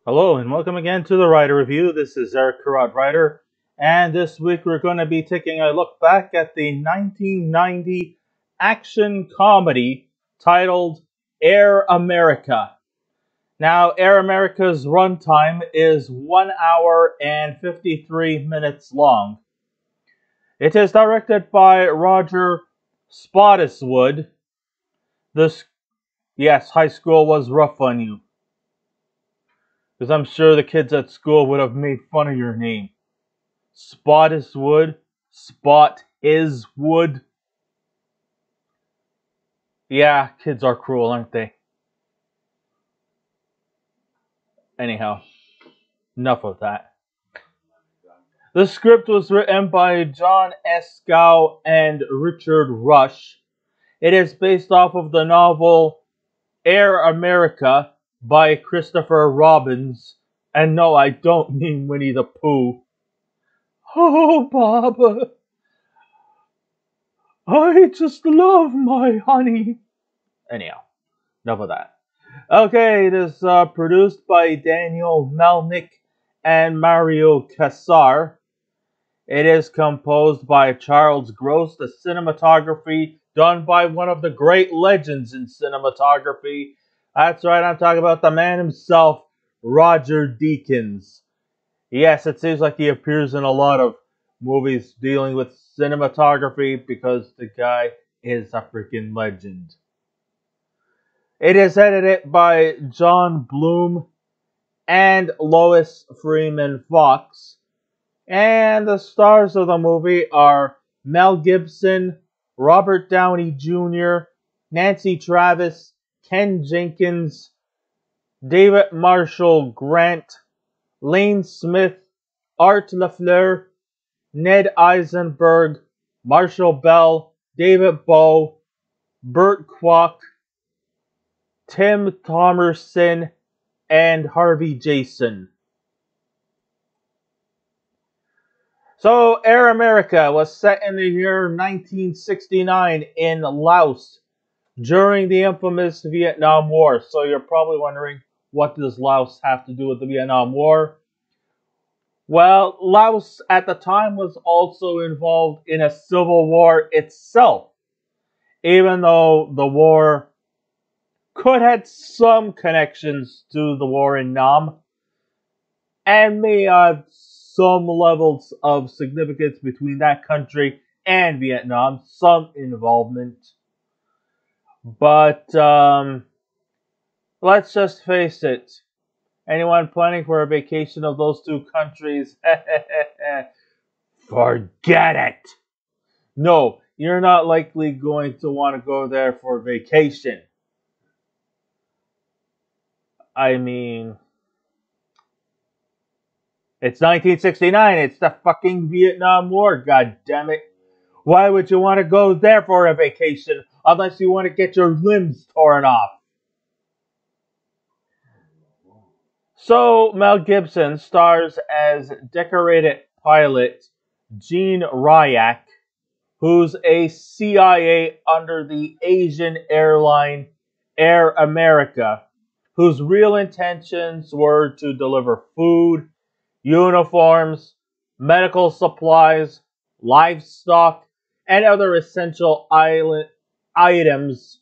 Hello and welcome again to the Writer Review. This is Eric Carrot Writer, and this week we're going to be taking a look back at the 1990 action comedy titled Air America. Now, Air America's runtime is 1 hour and 53 minutes long. It is directed by Roger Spottiwoode. Yes, high school was rough on you. Because I'm sure the kids at school would have made fun of your name. Spottiwoode. Spot is wood. Yeah, kids are cruel, aren't they? Anyhow, enough of that. The script was written by John S. Gow and Richard Rush. It is based off of the novel Air America by Christopher Robins. And no, I don't mean Winnie the Pooh. Oh, Baba, I just love my honey. Anyhow, enough of that. Okay, it is produced by Daniel Melnick and Mario Cassar. It is composed by Charles Gross. The cinematography done by one of the great legends in cinematography. That's right, I'm talking about the man himself, Roger Deakins. Yes, it seems like he appears in a lot of movies dealing with cinematography because the guy is a freaking legend. It is edited by John Bloom and Lois Freeman Fox. And the stars of the movie are Mel Gibson, Robert Downey Jr., Nancy Travis, Ken Jenkins, David Marshall Grant, Lane Smith, Art LaFleur, Ned Eisenberg, Marshall Bell, David Bowe, Burt Kwouk, Tim Thomerson, and Harvey Jason. So, Air America was set in the year 1969 in Laos during the infamous Vietnam War. So you're probably wondering, what does Laos have to do with the Vietnam War? Well, Laos at the time was also involved in a civil war itself, even though the war could have some connections to the war in Nam, and may have some levels of significance between that country and Vietnam, some involvement. But let's just face it, anyone planning for a vacation of those two countries, forget it. No, you're not likely going to want to go there for vacation. I mean, it's 1969. It's the fucking Vietnam War, god damn it. Why would you want to go there for a vacation unless you want to get your limbs torn off? So, Mel Gibson stars as decorated pilot Gene Ryak, who's a CIA under the Asian airline Air America, whose real intentions were to deliver food, uniforms, medical supplies, livestock, and other essential items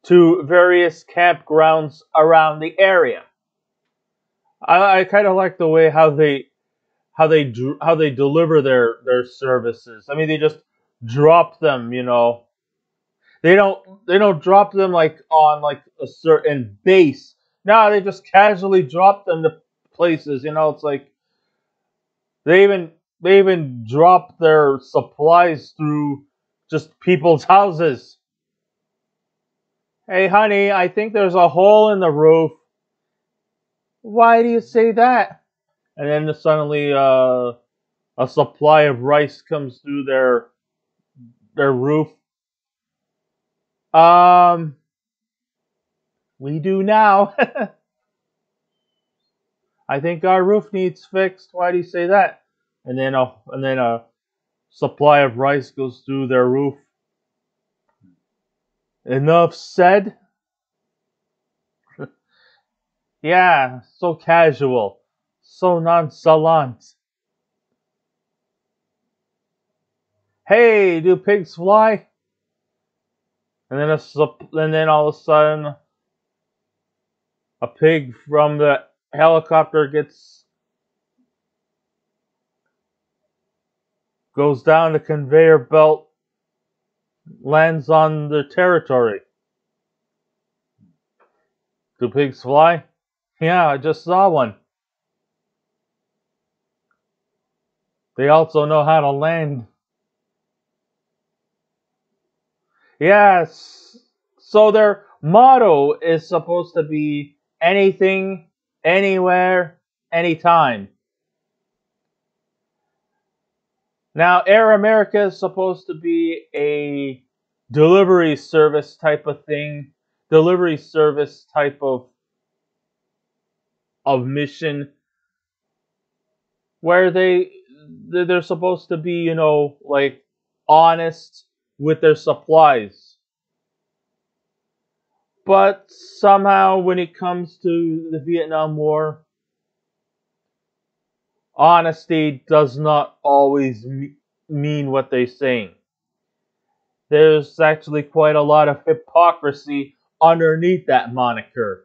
to various campgrounds around the area. I kind of like the way how they deliver their services. I mean, they just drop them, you know. They don't drop them like on like a certain base. No, they just casually drop them to places. You know, it's like they even drop their supplies through just people's houses. Hey, honey, I think there's a hole in the roof. Why do you say that? And then suddenly a supply of rice comes through their roof. We do now. I think our roof needs fixed. Why do you say that? And then a supply of rice goes through their roof. Enough said. Yeah, so casual, so nonchalant. Hey, do pigs fly? And then all of a sudden, a pig from the helicopter goes down the conveyor belt, lands on the territory. Do pigs fly? Yeah, I just saw one. They also know how to land. Yes. So their motto is supposed to be anything, anywhere, anytime. Now, Air America is supposed to be a delivery service type of thing, delivery service type of mission where they're supposed to be, like honest with their supplies. But somehow when it comes to the Vietnam War, honesty does not always mean what they're saying. There's actually quite a lot of hypocrisy underneath that moniker.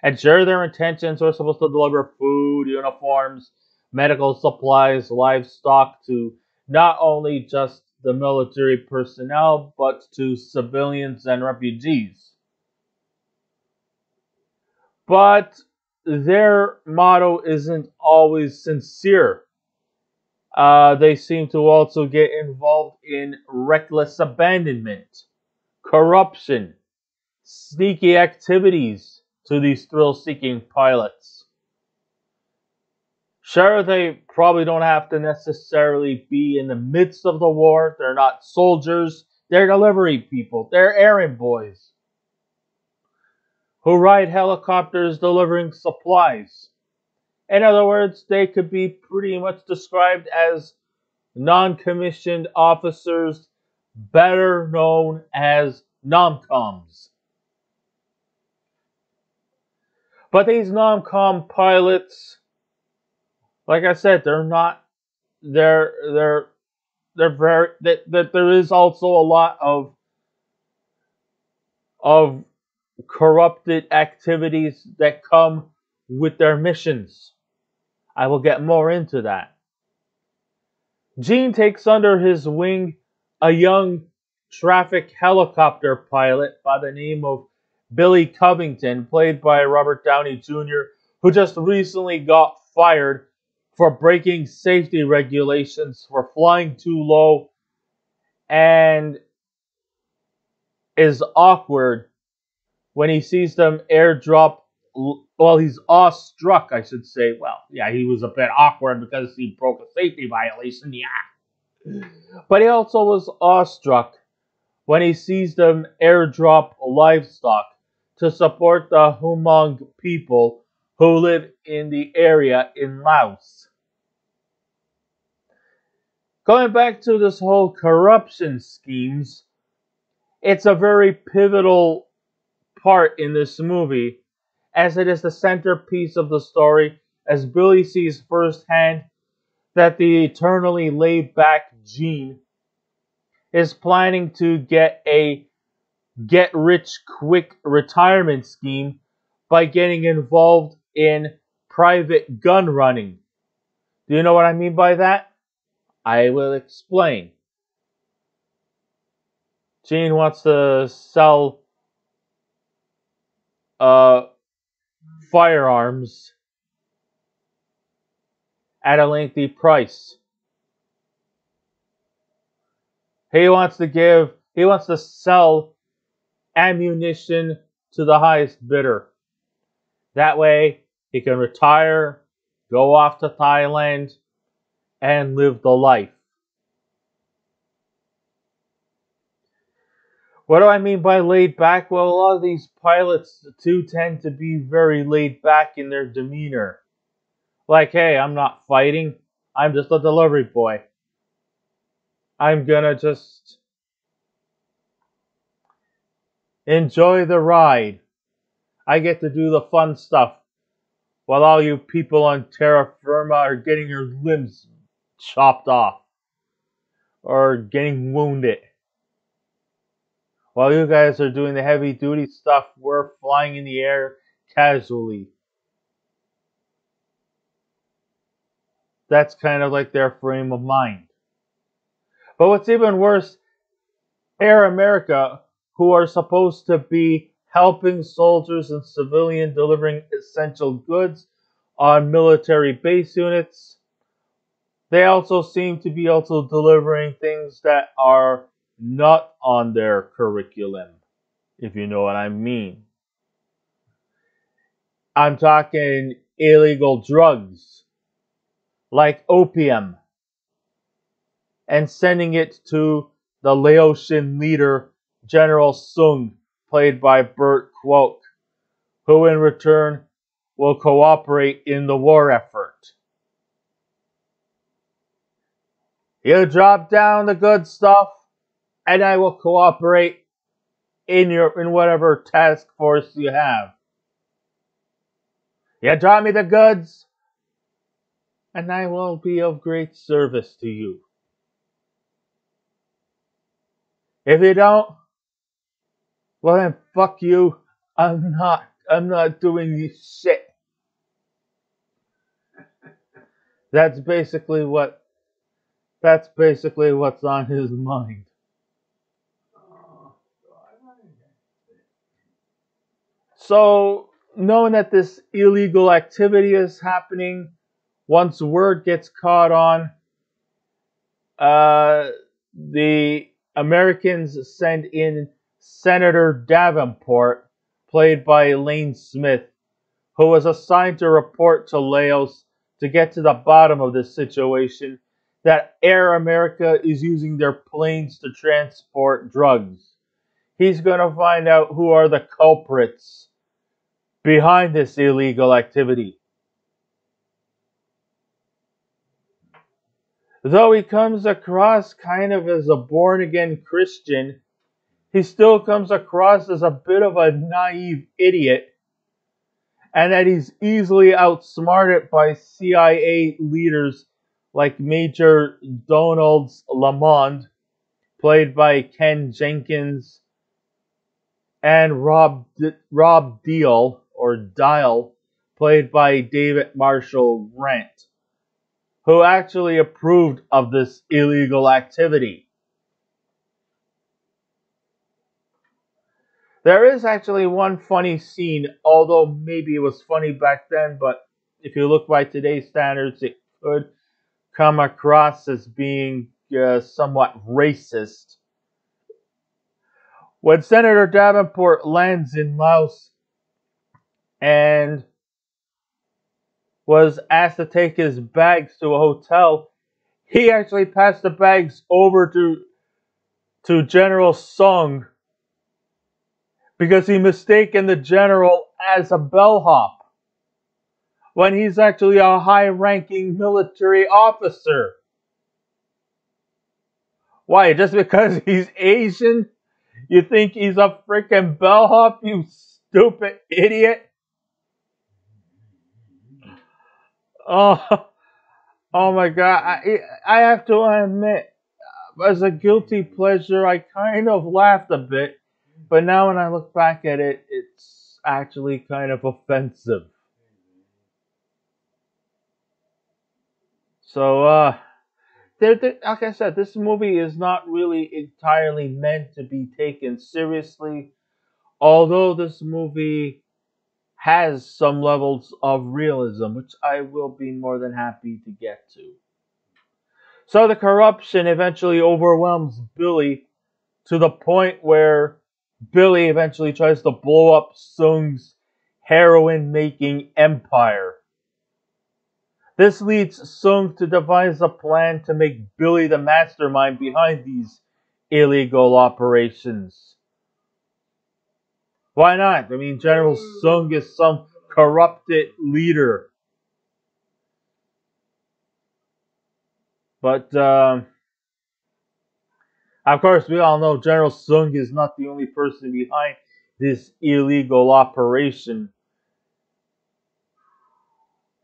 And sure, their intentions were supposed to deliver food, uniforms, medical supplies, livestock to not only just the military personnel, but to civilians and refugees. But their motto isn't always sincere. They seem to also get involved in reckless abandonment, corruption, sneaky activities to these thrill-seeking pilots. Sure, they probably don't have to necessarily be in the midst of the war. They're not soldiers. They're delivery people. They're errand boys who ride helicopters delivering supplies. In other words, they could be pretty much described as non-commissioned officers, better known as nomcoms. But these nomcom pilots, like I said, they're not. They're very. That there is also a lot of corrupted activities that come with their missions. I will get more into that. Gene takes under his wing a young traffic helicopter pilot by the name of Billy Covington, played by Robert Downey Jr., who just recently got fired for breaking safety regulations for flying too low and is awkward when he sees them airdrop. Well, he's awestruck, I should say. Well, yeah, he was a bit awkward because he broke a safety violation, yeah. But he also was awestruck when he sees them airdrop livestock to support the Hmong people who live in the area in Laos. Going back to this whole corruption schemes, it's a very pivotal part in this movie, as it is the centerpiece of the story, as Billy sees firsthand that the eternally laid-back Gene is planning to get a get-rich-quick retirement scheme by getting involved in private gun running. Do you know what I mean by that? I will explain. Gene wants to sell firearms at a lengthy price. He wants to sell ammunition to the highest bidder. That way, he can retire, go off to Thailand, and live the life. What do I mean by laid back? Well, a lot of these pilots too tend to be very laid back in their demeanor. Like, hey, I'm not fighting. I'm just a delivery boy. I'm gonna just enjoy the ride. I get to do the fun stuff. while all you people on terra firma are getting your limbs chopped off or getting wounded. While you guys are doing the heavy duty stuff, we're flying in the air casually. That's kind of like their frame of mind. But what's even worse, Air America, who are supposed to be helping soldiers and civilians delivering essential goods on military base units, they also seem to be also delivering things that are not on their curriculum, if you know what I mean. I'm talking illegal drugs, like opium, and sending it to the Laotian leader, General Sung, played by Burt Kwouk, who in return will cooperate in the war effort. You drop down the good stuff, and I will cooperate in whatever task force you have. You drop me the goods, and I will be of great service to you. If you don't, well then fuck you. I'm not doing this shit. That's basically what's on his mind. So, knowing that this illegal activity is happening, once word gets caught on, the Americans send in Senator Davenport, played by Lane Smith, who was assigned to report to Laos to get to the bottom of this situation, that Air America is using their planes to transport drugs. He's going to find out who are the culprits behind this illegal activity. Though he comes across kind of as a born-again Christian, he still comes across as a bit of a naive idiot, and that he's easily outsmarted by CIA leaders like Major Donald Lamond, played by Ken Jenkins, and Rob Dial, played by David Marshall Grant, who actually approved of this illegal activity. There is actually one funny scene, although maybe it was funny back then, but if you look by today's standards, it could come across as being somewhat racist. When Senator Davenport lands in Laos and was asked to take his bags to a hotel, he actually passed the bags over to General Sung because he mistaken the general as a bellhop when he's actually a high-ranking military officer. Why? Just because he's Asian, you think he's a freaking bellhop, you stupid idiot? Oh my God. I have to admit, as a guilty pleasure, I kind of laughed a bit. But now when I look back at it, it's actually kind of offensive. So, like I said, this movie is not really entirely meant to be taken seriously. Although this movie has some levels of realism, which I will be more than happy to get to. So the corruption eventually overwhelms Billy to the point where Billy eventually tries to blow up Sung's heroin-making empire. This leads Sung to devise a plan to make Billy the mastermind behind these illegal operations. Why not? I mean, General Sung is some corrupted leader. But, of course, we all know General Sung is not the only person behind this illegal operation.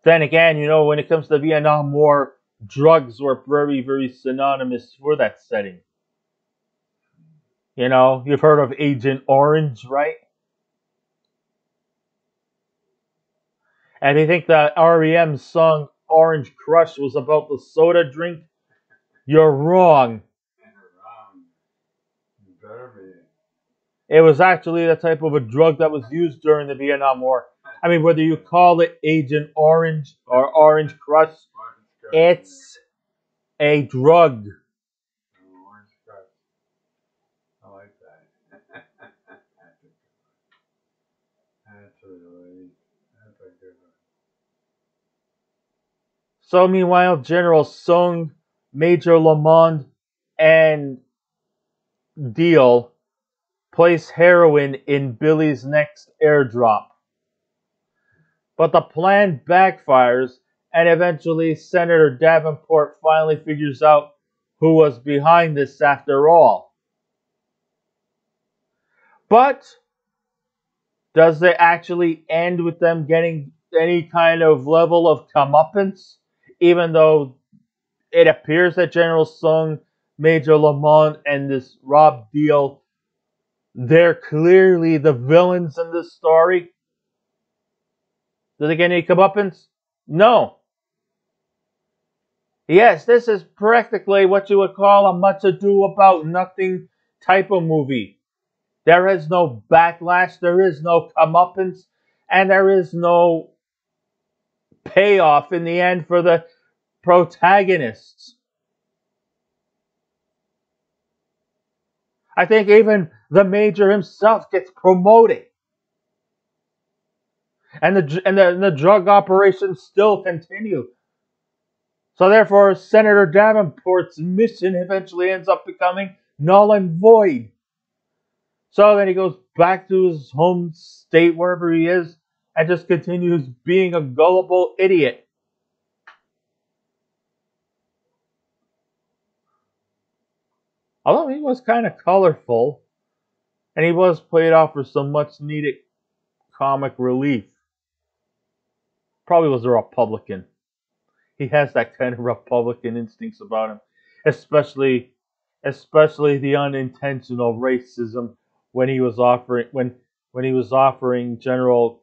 Then again, when it comes to the Vietnam War, drugs were very, very synonymous for that setting. You've heard of Agent Orange, right? And you think that REM's song Orange Crush was about the soda drink? You're wrong. It was actually the type of a drug that was used during the Vietnam War. I mean, whether you call it Agent Orange or Orange Crush, it's a drug. Orange Crush. I like that. That's a good one. So meanwhile, General Sung, Major Lamont, and Deal place heroin in Billy's next airdrop. But the plan backfires, and eventually Senator Davenport finally figures out who was behind this after all. But does it actually end with them getting any kind of level of comeuppance? Even though it appears that General Sung, Major Lamont, and this Rob Deal, they're clearly the villains in this story. Do they get any comeuppance? No. Yes, this is practically what you would call a much ado about nothing type of movie. There is no backlash, there is no comeuppance, and there is no payoff in the end for the protagonists. I think even the Major himself gets promoted. And the drug operations still continue. So therefore, Senator Davenport's mission eventually ends up becoming null and void. So then he goes back to his home state, wherever he is, and just continues being a gullible idiot. Although he was kind of colorful, and he was played off for some much needed comic relief. Probably was a Republican. He has that kind of Republican instincts about him, especially the unintentional racism when he was offering General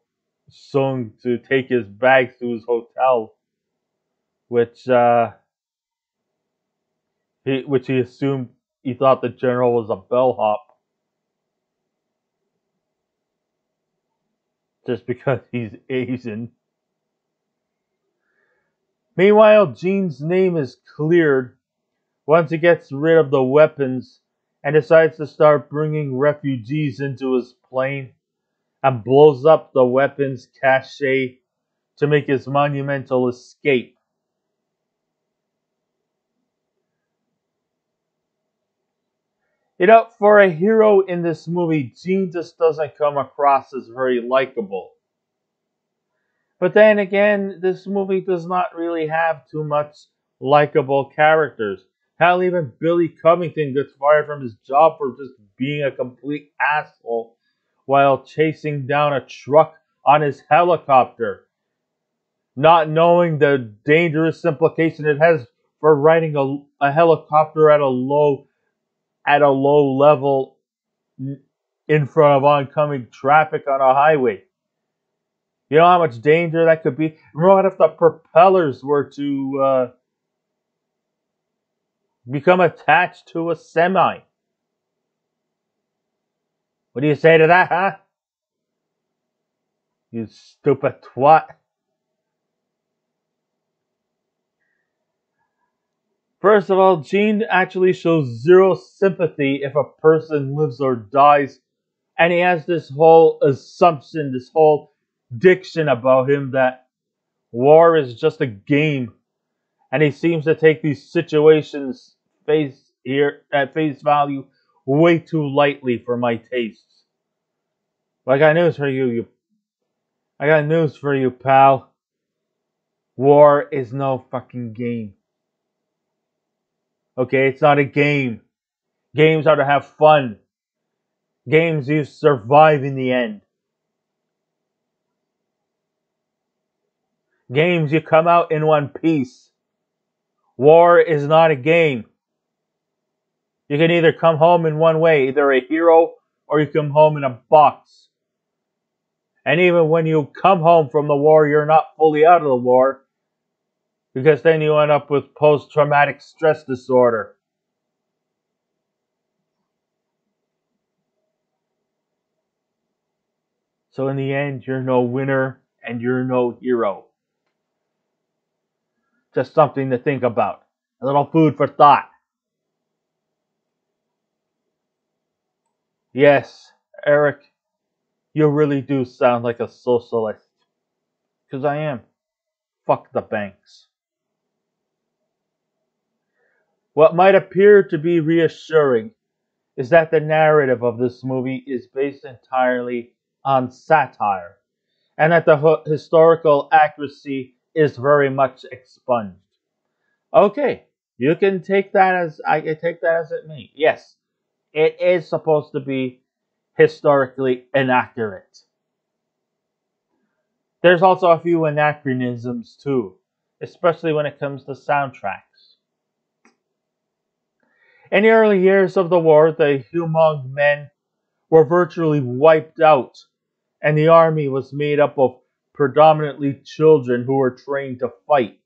Sung to take his bags to his hotel, which he assumed he thought the general was a bellhop just because he's Asian. Meanwhile, Gene's name is cleared once he gets rid of the weapons and decides to start bringing refugees into his plane and blows up the weapons cache to make his monumental escape. For a hero in this movie, Gene just doesn't come across as very likable. But then again, this movie does not really have too much likable characters. Hell, even Billy Covington gets fired from his job for just being a complete asshole while chasing down a truck on his helicopter, not knowing the dangerous implication it has for riding a helicopter at a low level in front of oncoming traffic on a highway. You know how much danger that could be? What if the propellers were to become attached to a semi? What do you say to that, huh? You stupid twat. First of all, Gene actually shows zero sympathy if a person lives or dies. And he has this whole assumption, this whole diction about him that war is just a game. And he seems to take these situations at face value way too lightly for my tastes. But I got news for you. I got news for you, pal. War is no fucking game. Okay, it's not a game. Games are to have fun. Games you survive in the end. Games, you come out in one piece. War is not a game. You can either come home in one way, either a hero or you come home in a box. And even when you come home from the war, you're not fully out of the war, because then you end up with post-traumatic stress disorder. So in the end, you're no winner and you're no hero. Just something to think about. A little food for thought. Yes, Eric, you really do sound like a socialist. Because I am. Fuck the banks. What might appear to be reassuring is that the narrative of this movie is based entirely on satire, and that the historical accuracy is very much expunged. Okay, you can take that as I can take that as it may. Yes, it is supposed to be historically inaccurate. There's also a few anachronisms too, especially when it comes to soundtracks. In the early years of the war, the Hmong men were virtually wiped out, and the army was made up of predominantly children who were trained to fight.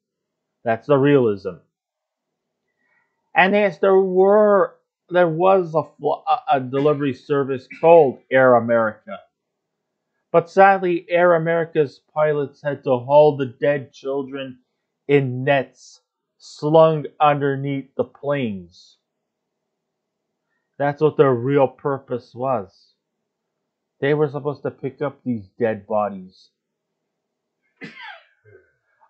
That's the realism. And yes, there was a delivery service called Air America. But sadly, Air America's pilots had to haul the dead children in nets slung underneath the planes. That's what their real purpose was. They were supposed to pick up these dead bodies.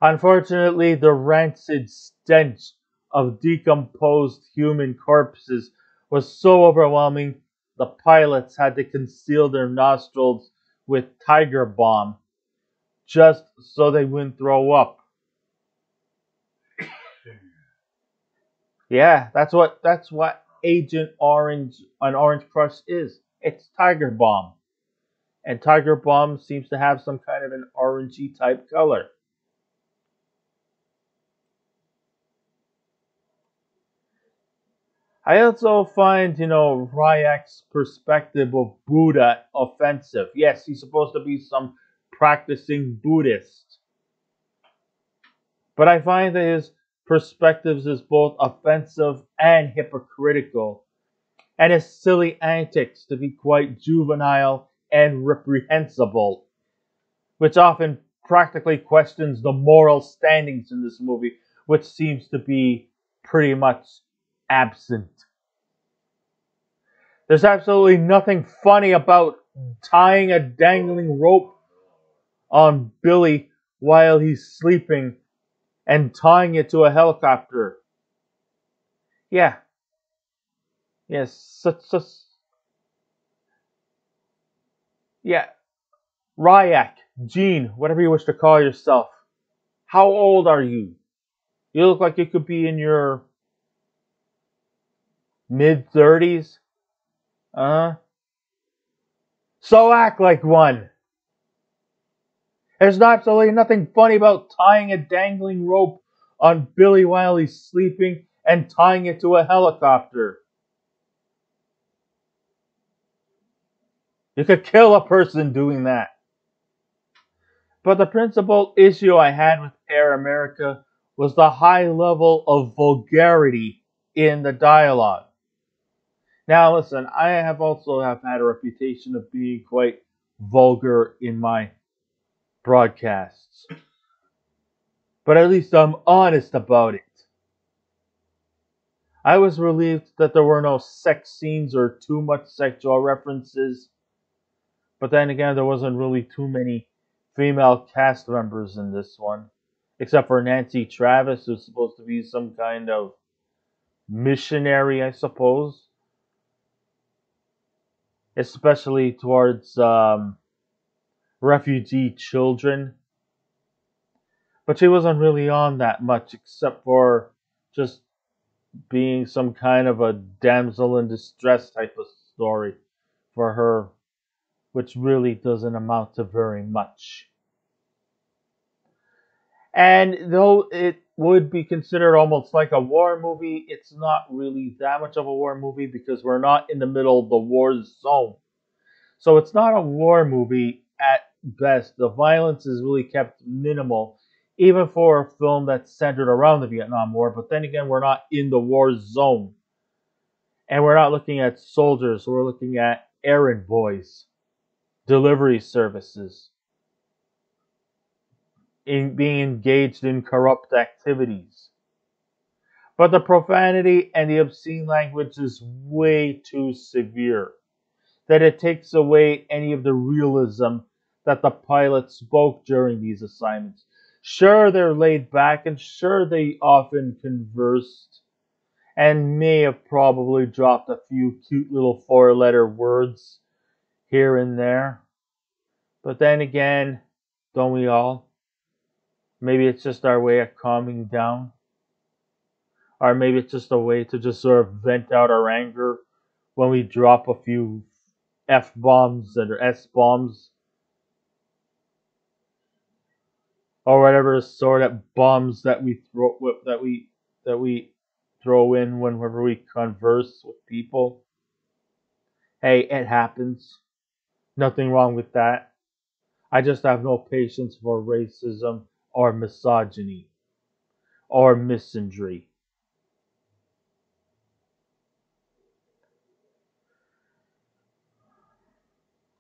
Unfortunately, the rancid stench of decomposed human corpses was so overwhelming, the pilots had to conceal their nostrils with tiger balm just so they wouldn't throw up. Yeah, that's what Agent Orange on Orange Crush is. It's tiger balm. And tiger balm seems to have some kind of an orangey type color. I also find, Ryak's perspective of Buddha offensive. Yes, he's supposed to be some practicing Buddhist. But I find that his perspectives is both offensive and hypocritical, and his silly antics to be quite juvenile and reprehensible, which often practically questions the moral standings in this movie, which seems to be pretty much absent. There's absolutely nothing funny about tying a dangling rope on Billy while he's sleeping and tying it to a helicopter. Yeah. Yes, yeah. Ryak, Gene, whatever you wish to call yourself. How old are you? You look like you could be in your mid-30s. Uh-huh. So act like one. There's absolutely nothing funny about tying a dangling rope on Billy while he's sleeping and tying it to a helicopter. You could kill a person doing that. But the principal issue I had with Air America was the high level of vulgarity in the dialogue. Now listen, I have had a reputation of being quite vulgar in my broadcasts. But at least I'm honest about it. I was relieved that there were no sex scenes or too much sexual references. But then again, there wasn't really too many female cast members in this one. Except for Nancy Travis, who's supposed to be some kind of missionary, I suppose. Especially towards refugee children. But she wasn't really on that much, except for just being some kind of a damsel in distress type of story for her, which really doesn't amount to very much. And though it would be considered almost like a war movie, it's not really that much of a war movie because we're not in the middle of the war zone. So it's not a war movie at best. The violence is really kept minimal, even for a film that's centered around the Vietnam War. But then again, we're not in the war zone. And we're not looking at soldiers, we're looking at errand boys, delivery services, being engaged in corrupt activities. But the profanity and the obscene language is way too severe, that it takes away any of the realism that the pilot spoke during these assignments. Sure, they're laid back, and sure, they often conversed, and may have probably dropped a few cute little four-letter words here and there. But then again, don't we all? Maybe it's just our way of calming down. Or maybe it's just a way to just sort of vent out our anger when we drop a few F-bombs or S-bombs. Or whatever sort of bombs that we throw in whenever we converse with people. Hey, it happens. Nothing wrong with that. I just have no patience for racism or misogyny or misandry.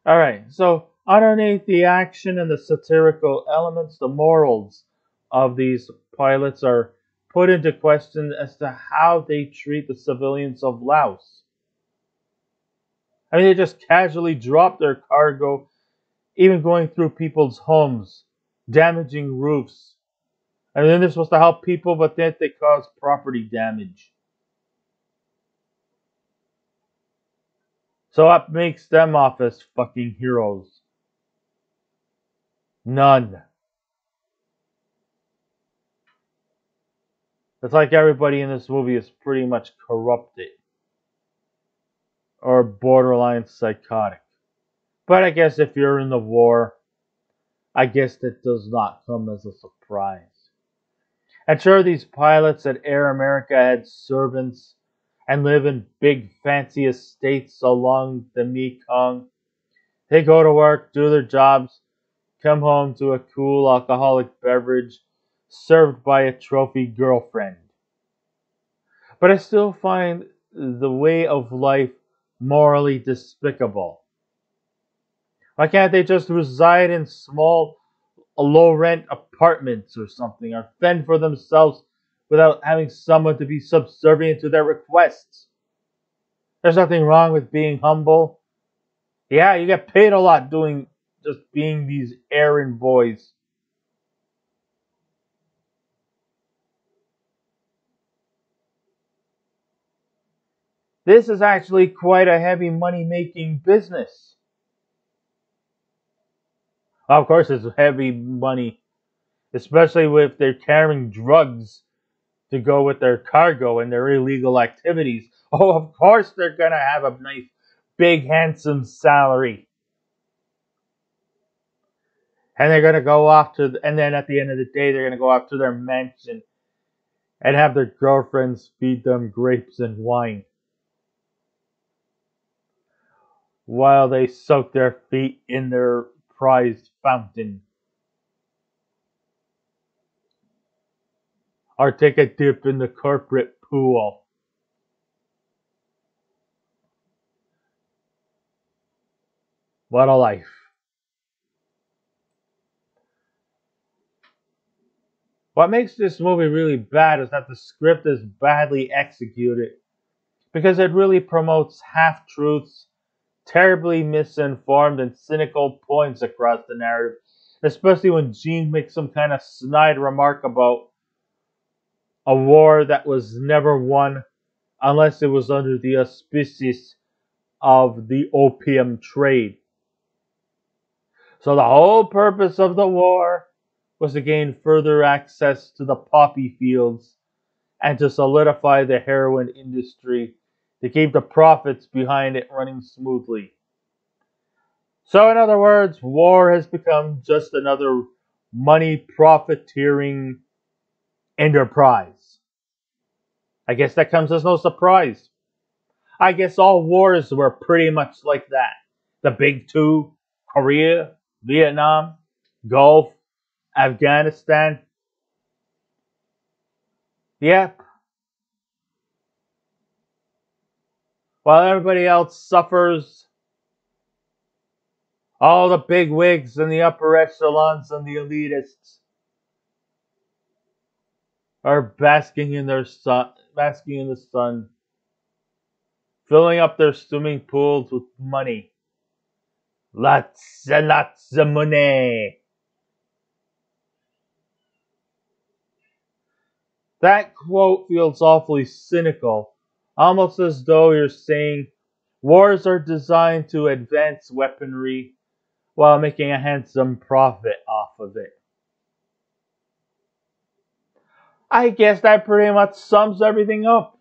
Alright, so underneath the action and the satirical elements, the morals of these pilots are put into question as to how they treat the civilians of Laos. I mean, they just casually drop their cargo, even going through people's homes, damaging roofs. And then they're supposed to help people, but then they cause property damage. So what makes them off as fucking heroes? None. It's like everybody in this movie is pretty much corrupted or borderline psychotic. But I guess if you're in the war, I guess that does not come as a surprise. And sure, these pilots at Air America had servants and live in big fancy estates along the Mekong. They go to work, do their jobs, come home to a cool alcoholic beverage served by a trophy girlfriend. But I still find the way of life morally despicable. Why can't they just reside in small, low-rent apartments or something, or fend for themselves without having someone to be subservient to their requests? There's nothing wrong with being humble. Yeah, you get paid a lot doing just being these errand boys. This is actually quite a heavy money-making business. Of course, it's heavy money, especially if they're carrying drugs to go with their cargo and their illegal activities. Oh, of course they're going to have a nice, big, handsome salary. And they're going to go off to, and then at the end of the day, they're going to go off to their mansion and have their girlfriends feed them grapes and wine while they soak their feet in their prized fountain. Or take a dip in the corporate pool. What a life. What makes this movie really bad is that the script is badly executed because it really promotes half-truths, terribly misinformed and cynical points across the narrative, especially when Gene makes some kind of snide remark about a war that was never won unless it was under the auspices of the opium trade. So the whole purpose of the war was to gain further access to the poppy fields and to solidify the heroin industry to keep the profits behind it running smoothly. So in other words, war has become just another money profiteering enterprise. I guess that comes as no surprise. I guess all wars were pretty much like that. The big two, Korea, Vietnam, Gulf, Afghanistan. Yep. While everybody else suffers, all the big wigs and the upper echelons and the elitists are basking in the sun, filling up their swimming pools with money. Lots and lots of money. That quote feels awfully cynical, almost as though you're saying wars are designed to advance weaponry while making a handsome profit off of it. I guess that pretty much sums everything up.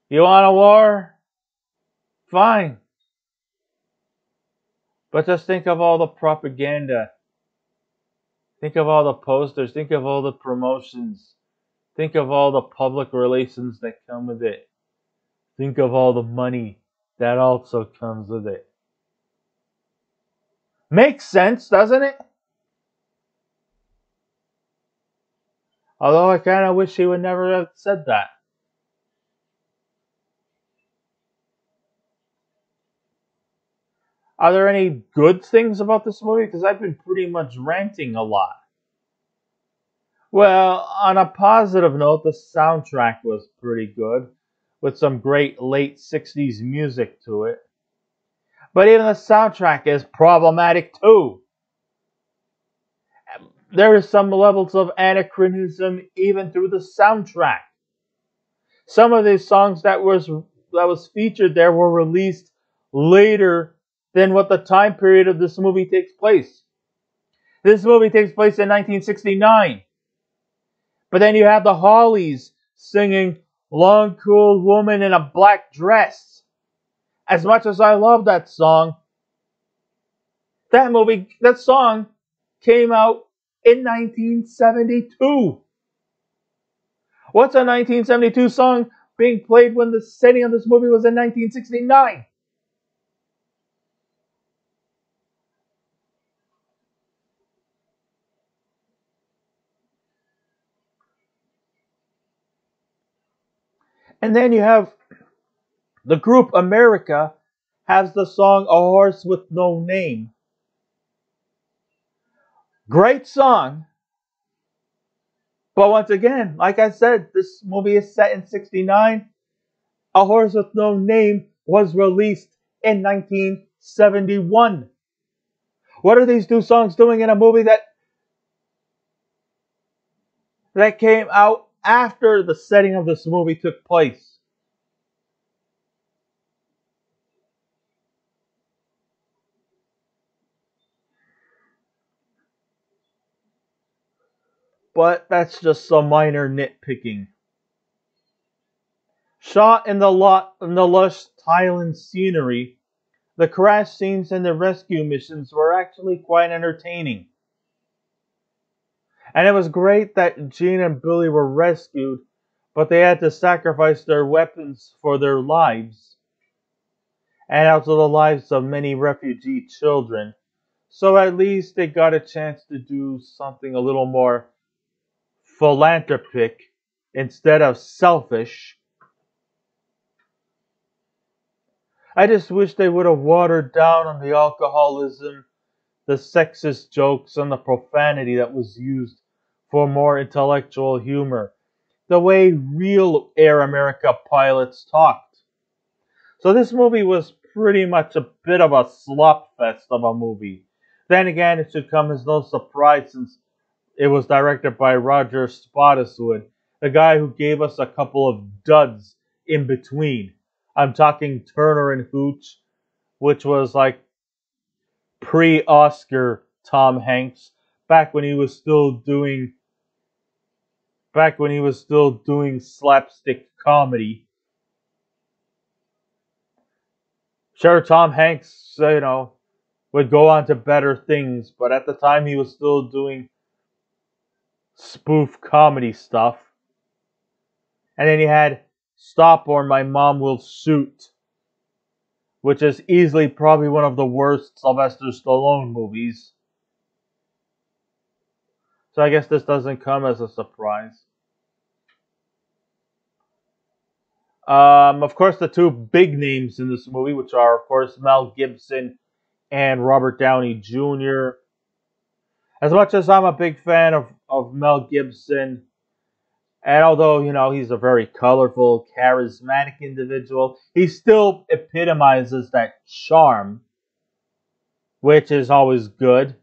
You want a war? Fine. But just think of all the propaganda. Think of all the posters. Think of all the promotions. Think of all the public relations that come with it. Think of all the money that also comes with it. Makes sense, doesn't it? Although I kind of wish he would never have said that. Are there any good things about this movie? Because I've been pretty much ranting a lot. Well, on a positive note, the soundtrack was pretty good, with some great late 60s music to it. But even the soundtrack is problematic too. There is some levels of anachronism even through the soundtrack. Some of these songs that was featured there were released later than what the time period of this movie takes place. This movie takes place in 1969. But then you have the Hollies singing Long Cool Woman in a Black Dress. As much as I love that song, that song came out in 1972. What's a 1972 song being played when the setting of this movie was in 1969? And then you have the group America has the song A Horse with No Name. Great song. But once again, like I said, this movie is set in 69. A Horse with No Name was released in 1971. What are these two songs doing in a movie that came out after the setting of this movie took place? But that's just some minor nitpicking. Shot in the lush Thailand scenery, the crash scenes and the rescue missions were actually quite entertaining. And it was great that Gene and Billy were rescued, but they had to sacrifice their weapons for their lives, and also the lives of many refugee children. So at least they got a chance to do something a little more philanthropic instead of selfish. I just wish they would have watered down on the alcoholism, the sexist jokes, and the profanity that was used for more intellectual humor, the way real Air America pilots talked. So this movie was pretty much a bit of a slop fest of a movie. Then again, it should come as no surprise since it was directed by Roger Spottiwoode, the guy who gave us a couple of duds in between. I'm talking Turner and Hooch, which was like pre-Oscar Tom Hanks, back when he was still doing slapstick comedy. Sure, Tom Hanks, would go on to better things, but at the time he was still doing spoof comedy stuff. And then he had Stop or My Mom Will Shoot, which is easily probably one of the worst Sylvester Stallone movies. So I guess this doesn't come as a surprise. Of course, the two big names in this movie, which are, of course, Mel Gibson and Robert Downey Jr. As much as I'm a big fan of Mel Gibson, and although, you know, he's a very colorful, charismatic individual, he still epitomizes that charm, which is always good.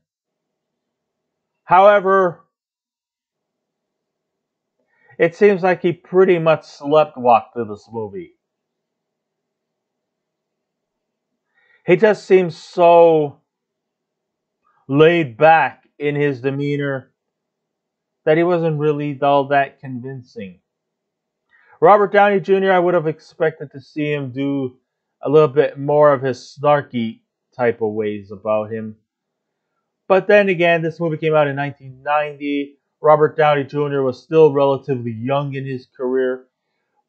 However, it seems like he pretty much sleptwalked through this movie. He just seems so laid back in his demeanor that he wasn't really all that convincing. Robert Downey Jr., I would have expected to see him do a little bit more of his snarky type of ways about him. But then again, this movie came out in 1990. Robert Downey Jr. was still relatively young in his career.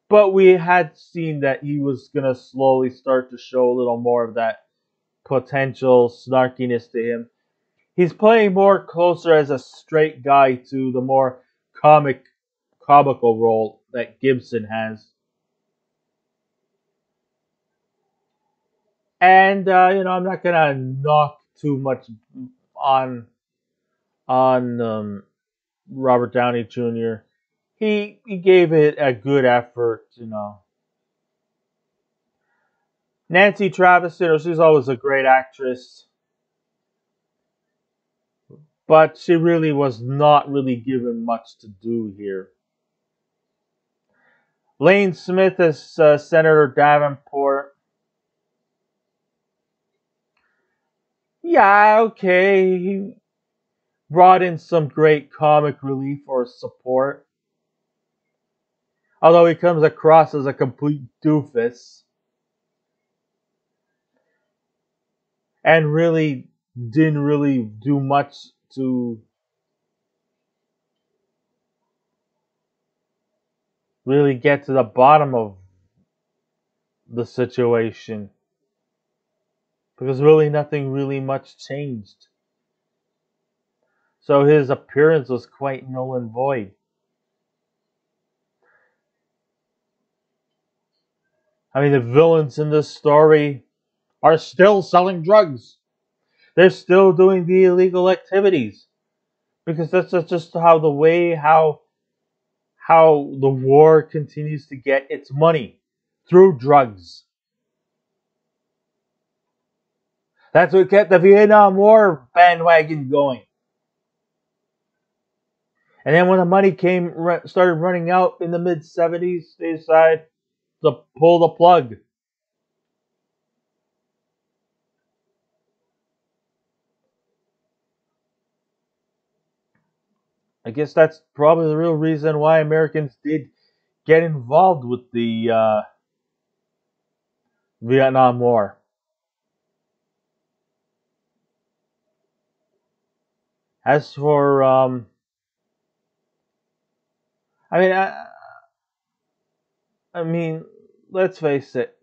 But we had seen that he was going to slowly start to show a little more of that potential snarkiness to him. He's playing more closer as a straight guy to the more comical role that Gibson has. And, you know, I'm not going to knock too much on Robert Downey Jr. He gave it a good effort, you know. Nancy Travis, you know, she's always a great actress. But she really was not really given much to do here. Lane Smith as Senator Davenport. Yeah, okay. He brought in some great comic relief or support. Although he comes across as a complete doofus. And really didn't really do much to really get to the bottom of the situation. Because really nothing really much changed. So his appearance was quite null and void. I mean, the villains in this story are still selling drugs. They're still doing the illegal activities. Because that's just how the war continues to get its money. Through drugs. That's what kept the Vietnam War bandwagon going. And then when the money started running out in the mid-70s, they decided to pull the plug. I guess that's probably the real reason why Americans did get involved with the Vietnam War. As for, I mean, let's face it.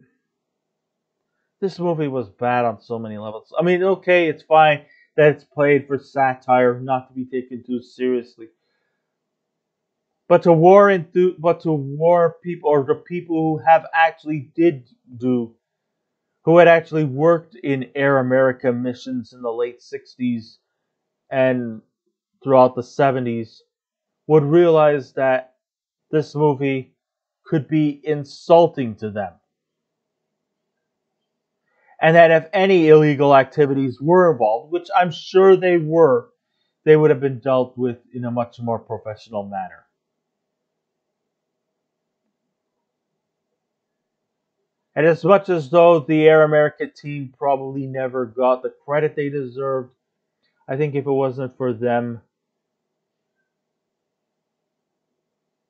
This movie was bad on so many levels. I mean, okay, it's fine that it's played for satire, not to be taken too seriously. But to war people, or the people who have actually who had actually worked in Air America missions in the late 60s and throughout the 70s, would realize that this movie could be insulting to them. And that if any illegal activities were involved, which I'm sure they were, they would have been dealt with in a much more professional manner. And as much as though the Air America team probably never got the credit they deserved, I think if it wasn't for them,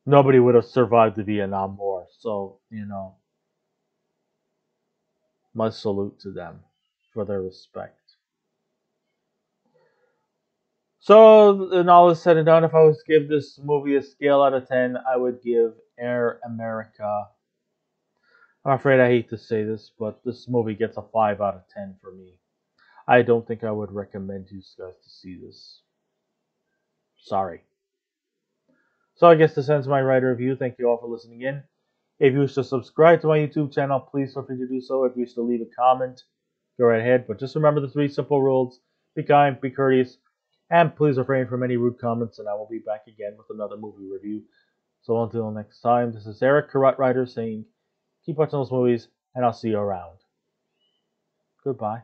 nobody would have survived the Vietnam War. So, you know, much salute to them for their respect. So, and all is said and done, if I was to give this movie a scale out of 10, I would give Air America. I'm afraid I hate to say this, but this movie gets a 5 out of 10 for me. I don't think I would recommend you guys to see this. Sorry. So I guess this ends my writer review. Thank you all for listening in. If you wish to subscribe to my YouTube channel, please feel free to do so. If you wish to leave a comment, go right ahead. But just remember the 3 simple rules. Be kind, be courteous, and please refrain from any rude comments, and I will be back again with another movie review. So until next time, this is Eric, Carrot Writer, saying keep watching those movies, and I'll see you around. Goodbye.